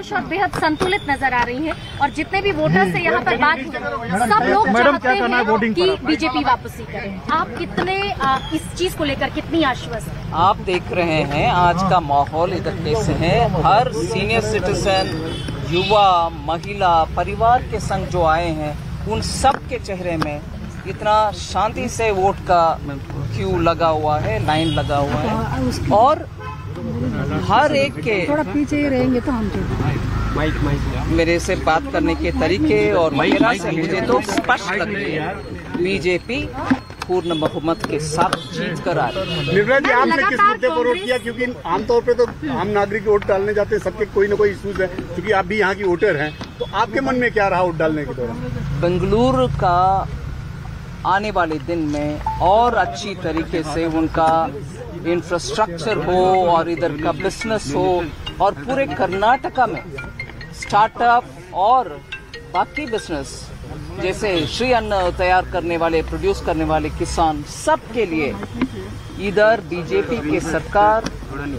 निष्पक्ष और बेहद संतुलित नजर आ रही है और जितने भी वोटर्स से यहाँ पर बात हुई सब लोग चाहते हैं कि बीजेपी वापसी करे। आप कितने इस चीज को लेकर कितनी आश्वस्त हैं? आप देख रहे हैं आज का माहौल इधर कैसे है। हर सीनियर सिटीजन, युवा, महिला, परिवार के संग जो आए हैं उन सब के चेहरे में इतना शांति से वोट का क्यू लगा हुआ है, लाइन लगा हुआ है और हर एक के थोड़ा पीछे ही रहेंगे तो हम मेरे से बात करने के तरीके और महिला से मुझे तो स्पष्ट लग रही है बीजेपी पूर्ण बहुमत के साथ जीत कर आ रही है। निर्मला जी, आपने किस मुद्दे पर वोट किया? क्योंकि आमतौर पे तो आम नागरिक वोट डालने जाते हैं, सबके कोई न कोई इश्यूज है। क्योंकि आप भी यहाँ की वोटर हैं, तो आपके मन में क्या रहा वोट डालने के दौरान? बेंगलुरु का आने वाले दिन में और अच्छी तरीके से उनका इंफ्रास्ट्रक्चर हो और इधर का बिजनेस हो और पूरे कर्नाटका में स्टार्टअप और बाकी बिजनेस जैसे श्री अन्न तैयार करने वाले, प्रोड्यूस करने वाले किसान, सबके लिए इधर बीजेपी के सरकार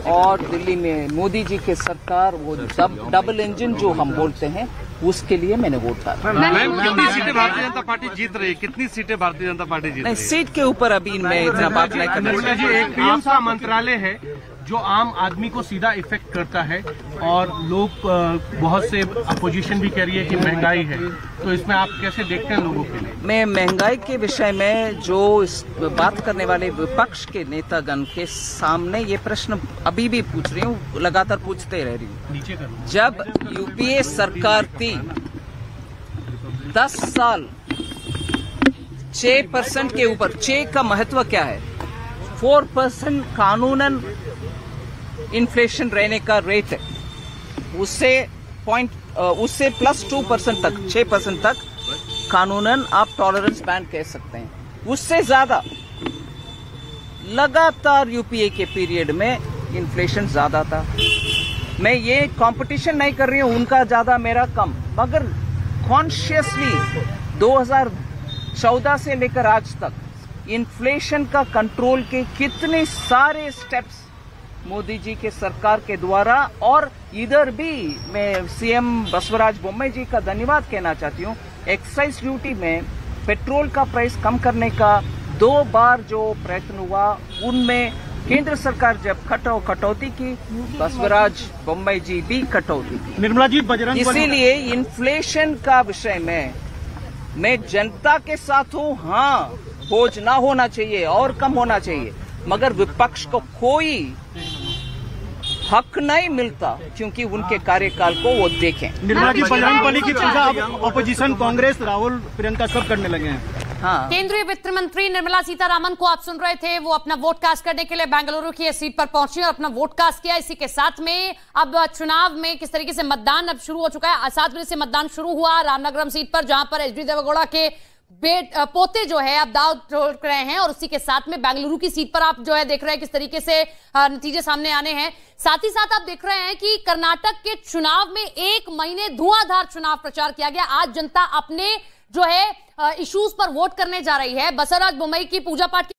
और दिल्ली में मोदी जी के सरकार, वो डबल इंजन जो हम बोलते हैं, उसके लिए मैंने वोट डाला। मैम, कितनी सीटें भारतीय जनता पार्टी जीत रही है? कितनी सीटें भारतीय जनता पार्टी जीत रही है? सीट के ऊपर अभी मैं इतना बात नहीं कर निर्मला जी, एक पीएम का मंत्रालय है जो आम आदमी को सीधा इफेक्ट करता है और लोग बहुत से अपोजिशन भी कह रही है कि महंगाई है, तो इसमें आप कैसे देखते हैं लोगों के लिए? मैं महंगाई के विषय में जो इस बात करने वाले विपक्ष के नेतागण के सामने ये प्रश्न अभी भी पूछ रही हूँ, लगातार पूछते रह रही हूँ। नीचे करो। जब यूपीए सरकार थी 10 साल 6% के ऊपर, 6 का महत्व क्या है? 4% कानूनन इन्फ्लेशन रहने का रेट है, उससे प्लस 2% तक, 6% तक कानूनन आप टॉलरेंस बैंड कह सकते हैं। उससे ज्यादा लगातार यूपीए के पीरियड में इन्फ्लेशन ज्यादा था। मैं ये कंपटीशन नहीं कर रही हूं, उनका ज्यादा मेरा कम, मगर कॉन्शियसली 2014 से लेकर आज तक इन्फ्लेशन का कंट्रोल के कितने सारे स्टेप्स मोदी जी के सरकार के द्वारा, और इधर भी मैं सीएम बसवराज बोम्मई जी का धन्यवाद कहना चाहती हूँ। एक्साइज ड्यूटी में पेट्रोल का प्राइस कम करने का 2 बार जो प्रयत्न हुआ, उनमें केंद्र सरकार जब कटौती की, बसवराज बोम्मई जी भी कटौती की। निर्मला जी, बजरंग इसीलिए इन्फ्लेशन का विषय में मैं जनता के साथ हूँ। हाँ, बोझ ना होना चाहिए और कम होना चाहिए, मगर विपक्ष को कोई हक नहीं मिलता क्योंकि उनके कार्यकाल को वो देखें। निर्मला जी, बजरंग बली की पूजा अब ऑपोजिशन, कांग्रेस, राहुल, प्रियंका सब करने लगे हैं। हाँ, केंद्रीय वित्त मंत्री निर्मला सीतारामन को आप सुन रहे थे, वो अपना वोट कास्ट करने के लिए बेंगलुरु की सीट पर पहुंची और अपना वोट कास्ट किया। इसी के साथ में अब चुनाव में किस तरीके से मतदान अब शुरू हो चुका है। 7 बजे से मतदान शुरू हुआ रामनगरम सीट पर, जहां पर एचडी देवेगौड़ा के पोते जो है अब दाव ठोक रहे हैं, और उसी के साथ में बेंगलुरु की सीट पर आप जो है देख रहे हैं किस तरीके से नतीजे सामने आने हैं। साथ ही साथ आप देख रहे हैं कि कर्नाटक के चुनाव में 1 महीने धुआंधार चुनाव प्रचार किया गया। आज जनता अपने जो है इश्यूज पर वोट करने जा रही है। बसवराज बोम्मई की पूजा पाठ